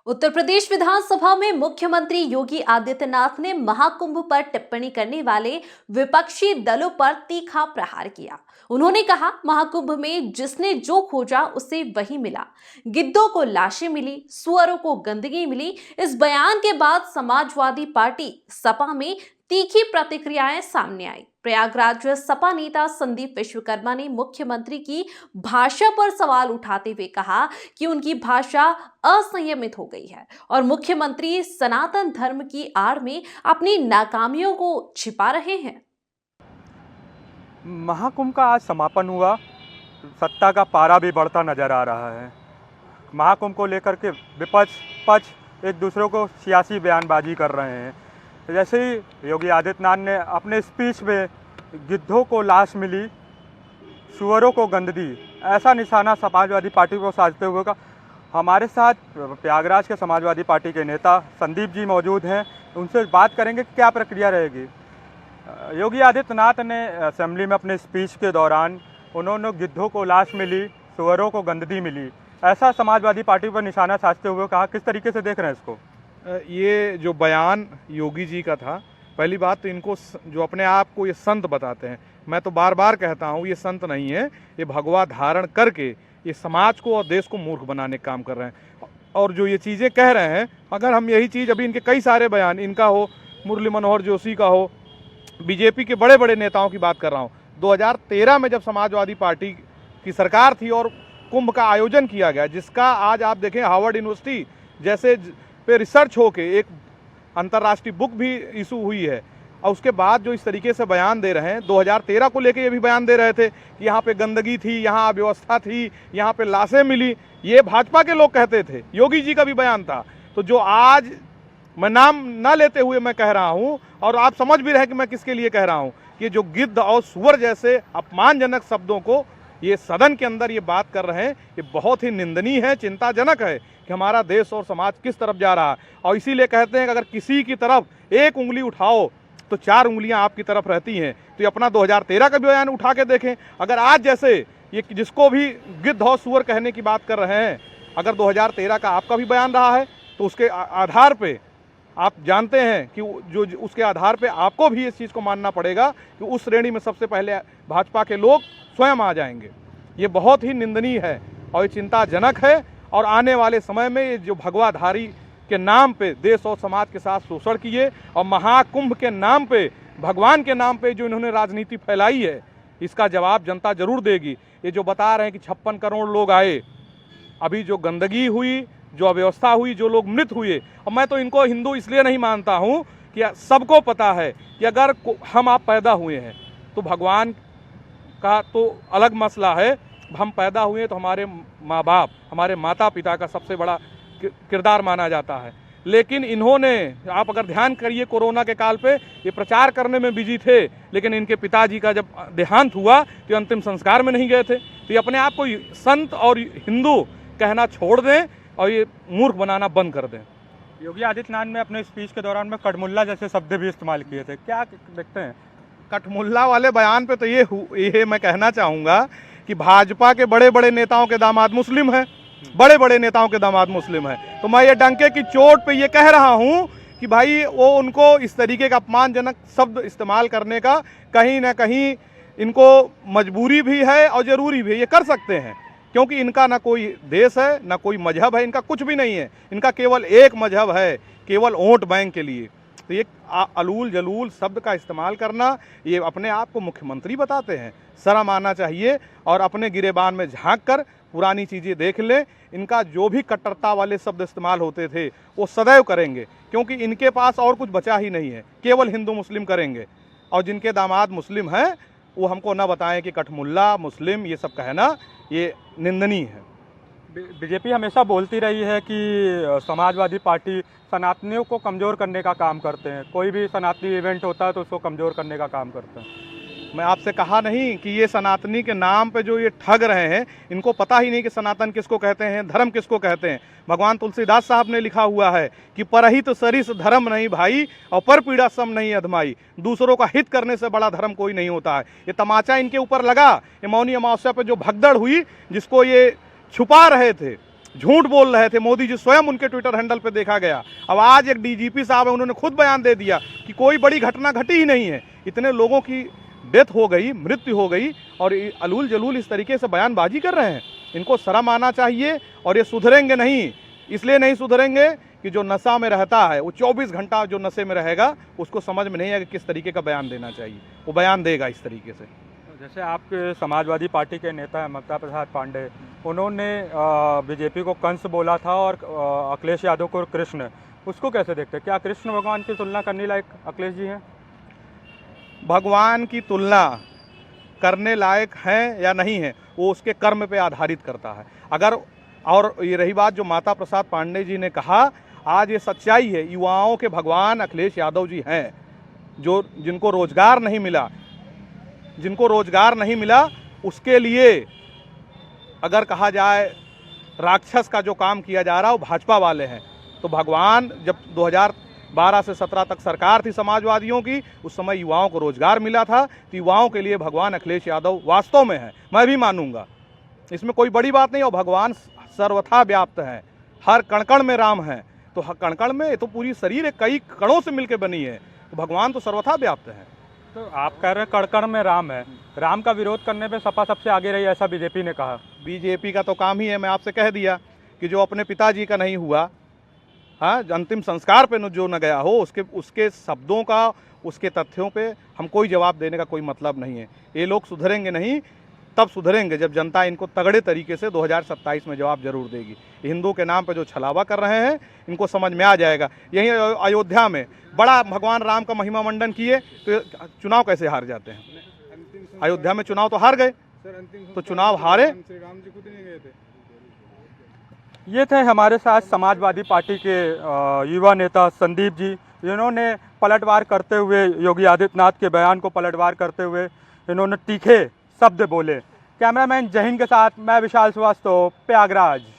उत्तर प्रदेश विधानसभा में मुख्यमंत्री योगी आदित्यनाथ ने महाकुंभ पर टिप्पणी करने वाले विपक्षी दलों पर तीखा प्रहार किया। उन्होंने कहा, महाकुंभ में जिसने जो खोजा उसे वही मिला। गिद्धों को लाशें मिली, सुअरों को गंदगी मिली। इस बयान के बाद समाजवादी पार्टी सपा में तीखी प्रतिक्रियाएं सामने आई। प्रयागराज सपा नेता संदीप विश्वकर्मा ने मुख्यमंत्री की भाषा पर सवाल उठाते हुए कहा कि उनकी भाषा असंयमित हो गई है और मुख्यमंत्री सनातन धर्म की आड़ में अपनी नाकामियों को छिपा रहे हैं। महाकुंभ का आज समापन हुआ। सत्ता का पारा भी बढ़ता नजर आ रहा है। महाकुंभ को लेकर के विपक्ष पक्ष एक दूसरे को सियासी बयानबाजी कर रहे हैं। जैसे ही योगी आदित्यनाथ ने अपने स्पीच में गिद्धों को लाश मिली, सुअरों को गंदगी, ऐसा निशाना समाजवादी पार्टी को साधते हुए का। हमारे साथ प्रयागराज के समाजवादी पार्टी के नेता संदीप जी मौजूद हैं। उनसे बात करेंगे कि क्या प्रक्रिया रहेगी। योगी आदित्यनाथ ने असेंबली में अपने स्पीच के दौरान उन्होंने गिद्धों को लाश मिली, सुअरों को गंदगी मिली, ऐसा समाजवादी पार्टी पर निशाना साधते हुए कहा। किस तरीके से देख रहे हैं इसको? ये जो बयान योगी जी का था, पहली बात तो इनको जो अपने आप को ये संत बताते हैं, मैं तो बार बार कहता हूँ ये संत नहीं है, ये भगवा धारण करके ये समाज को और देश को मूर्ख बनाने का काम कर रहे हैं। और जो ये चीज़ें कह रहे हैं, अगर हम यही चीज़ अभी इनके कई सारे बयान, इनका हो, मुरली मनोहर जोशी का हो, बीजेपी के बड़े बड़े नेताओं की बात कर रहा हूँ। 2013 में जब समाजवादी पार्टी की सरकार थी और कुंभ का आयोजन किया गया, जिसका आज आप देखें हार्वर्ड यूनिवर्सिटी जैसे पे रिसर्च होके एक अंतर्राष्ट्रीय बुक भी इशू हुई है, और उसके बाद जो इस तरीके से बयान दे रहे हैं, 2013 को लेके ये भी बयान दे रहे थे कि यहाँ पे गंदगी थी, यहाँ अव्यवस्था थी, यहाँ पे लाशें मिली, ये भाजपा के लोग कहते थे। योगी जी का भी बयान था। तो जो आज मैं नाम ना लेते हुए मैं कह रहा हूँ, और आप समझ भी रहे कि मैं किसके लिए कह रहा हूँ, कि जो गिद्ध और सुअर जैसे अपमानजनक शब्दों को ये सदन के अंदर ये बात कर रहे हैं, ये बहुत ही निंदनीय है, चिंताजनक है कि हमारा देश और समाज किस तरफ जा रहा है। और इसीलिए कहते हैं कि अगर किसी की तरफ एक उंगली उठाओ तो 4 उंगलियां आपकी तरफ रहती हैं। तो ये अपना 2013 का बयान उठा के देखें। अगर आज जैसे ये जिसको भी गिद्ध और सुअर कहने की बात कर रहे हैं, अगर 2013 का आपका भी बयान रहा है तो उसके आधार पे आप जानते हैं कि जो उसके आधार पे आपको भी इस चीज़ को मानना पड़ेगा कि उस श्रेणी में सबसे पहले भाजपा के लोग स्वयं आ जाएंगे। ये बहुत ही निंदनीय है और ये चिंताजनक है। और आने वाले समय में ये जो भगवाधारी के नाम पे देश और समाज के साथ शोषण किए और महाकुंभ के नाम पे, भगवान के नाम पे जो इन्होंने राजनीति फैलाई है, इसका जवाब जनता जरूर देगी। ये जो बता रहे हैं कि 56 करोड़ लोग आए, अभी जो गंदगी हुई, जो अव्यवस्था हुई, जो लोग मृत हुए, और मैं तो इनको हिंदू इसलिए नहीं मानता हूँ कि सबको पता है कि अगर हम आप पैदा हुए हैं तो भगवान का तो अलग मसला है, हम पैदा हुए तो हमारे माँ बाप, हमारे माता पिता का सबसे बड़ा किरदार माना जाता है। लेकिन इन्होंने, आप अगर ध्यान करिए, कोरोना के काल पे ये प्रचार करने में बिजी थे, लेकिन इनके पिताजी का जब देहांत हुआ तो अंतिम संस्कार में नहीं गए थे। तो ये अपने आप को संत और हिंदू कहना छोड़ दें और ये मूर्ख बनाना बंद कर दें। योगी आदित्यनाथ ने अपने स्पीच के दौरान में कठमुल्ला जैसे शब्द भी इस्तेमाल किए थे, क्या देखते हैं? कठमुल्ला वाले बयान पे तो ये मैं कहना चाहूँगा कि भाजपा के बड़े बड़े नेताओं के दामाद मुस्लिम हैं, बड़े बड़े नेताओं के दामाद मुस्लिम हैं। तो मैं ये डंके की चोट पे ये कह रहा हूँ कि भाई वो उनको इस तरीके का अपमानजनक शब्द इस्तेमाल करने का कहीं ना कहीं इनको मजबूरी भी है और ज़रूरी भी है। ये कर सकते हैं क्योंकि इनका ना कोई देश है, ना कोई मजहब है, इनका कुछ भी नहीं है। इनका केवल एक मजहब है, केवल वोट बैंक के लिए। तो ये अलूल जलूल शब्द का इस्तेमाल करना, ये अपने आप को मुख्यमंत्री बताते हैं। शर्म आना चाहिए और अपने गिरेबान में झांक कर पुरानी चीज़ें देख लें। इनका जो भी कट्टरता वाले शब्द इस्तेमाल होते थे वो सदैव करेंगे, क्योंकि इनके पास और कुछ बचा ही नहीं है, केवल हिंदू मुस्लिम करेंगे। और जिनके दामाद मुस्लिम हैं वो हमको न बताएं कि कठमुल्ला मुस्लिम ये सब कहना ये निंदनीय है। बीजेपी हमेशा बोलती रही है कि समाजवादी पार्टी सनातनियों को कमज़ोर करने का काम करते हैं, कोई भी सनातनी इवेंट होता है तो उसको कमज़ोर करने का काम करते हैं। मैं आपसे कहा नहीं कि ये सनातनी के नाम पे जो ये ठग रहे हैं, इनको पता ही नहीं कि सनातन किसको कहते हैं, धर्म किसको कहते हैं। भगवान तुलसीदास साहब ने लिखा हुआ है कि परहित सरिस धर्म नहीं भाई और पर पीड़ा सम नहीं अधमाई। दूसरों का हित करने से बड़ा धर्म कोई नहीं होता है। ये तमाचा इनके ऊपर लगा, ये मौनी अमावस्या पे जो भगदड़ हुई, जिसको ये छुपा रहे थे, झूठ बोल रहे थे। मोदी जी स्वयं उनके ट्विटर हैंडल पे देखा गया। अब आज एक डीजीपी साहब है, उन्होंने खुद बयान दे दिया कि कोई बड़ी घटना घटी ही नहीं है। इतने लोगों की डेथ हो गई, मृत्यु हो गई, और अलूल जलूल इस तरीके से बयानबाजी कर रहे हैं। इनको शर्म आना चाहिए। और ये सुधरेंगे नहीं, इसलिए नहीं सुधरेंगे कि जो नशा में रहता है वो 24 घंटा जो नशे में रहेगा, उसको समझ में नहीं है कि किस तरीके का बयान देना चाहिए। वो बयान देगा इस तरीके से। जैसे आपके समाजवादी पार्टी के नेता हैं ममता प्रसाद पांडे, उन्होंने बीजेपी को कंस बोला था और अखिलेश यादव को कृष्ण, उसको कैसे देखते हैं? क्या कृष्ण भगवान की तुलना करने लायक अखिलेश जी हैं? भगवान की तुलना करने लायक हैं या नहीं है, वो उसके कर्म पे आधारित करता है। अगर, और ये रही बात जो माता प्रसाद पांडे जी ने कहा, आज ये सच्चाई है, युवाओं के भगवान अखिलेश यादव जी हैं। जो जिनको रोजगार नहीं मिला, उसके लिए अगर कहा जाए राक्षस का जो काम किया जा रहा है वो भाजपा वाले हैं। तो भगवान, जब 2012 से 17 तक सरकार थी समाजवादियों की, उस समय युवाओं को रोजगार मिला था। तो युवाओं के लिए भगवान अखिलेश यादव वास्तव में है, मैं भी मानूंगा, इसमें कोई बड़ी बात नहीं। और भगवान सर्वथा व्याप्त हैं, हर कण-कण में राम हैं। तो हर कण-कण में, तो पूरी शरीर कई कणों से मिलकर बनी है, तो भगवान तो सर्वथा व्याप्त हैं। तो आप कह रहे हैं कण-कण में राम है, राम का विरोध करने पे सपा सबसे आगे रही, ऐसा बीजेपी ने कहा। बीजेपी का तो काम ही है, मैं आपसे कह दिया कि जो अपने पिताजी का नहीं हुआ, हाँ, अंतिम संस्कार पे जो न गया हो, उसके शब्दों का, उसके तथ्यों पे हम कोई जवाब देने का कोई मतलब नहीं है। ये लोग सुधरेंगे नहीं, तब सुधरेंगे जब जनता इनको तगड़े तरीके से 2027 में जवाब जरूर देगी। हिंदू के नाम पे जो छलावा कर रहे हैं, इनको समझ में आ जाएगा। यहीं अयोध्या में बड़ा भगवान राम का महिमा मंडन किए तो चुनाव कैसे हार जाते हैं? अयोध्या में चुनाव तो हार गए, तो चुनाव हारे। ये थे हमारे साथ समाजवादी पार्टी के युवा नेता संदीप जी, जिन्होंने पलटवार करते हुए योगी आदित्यनाथ के बयान को पलटवार करते हुए इन्होंने तीखे शब्द बोले। कैमरामैन जहीन के साथ मैं विशाल श्रीवास्तव, प्रयागराज।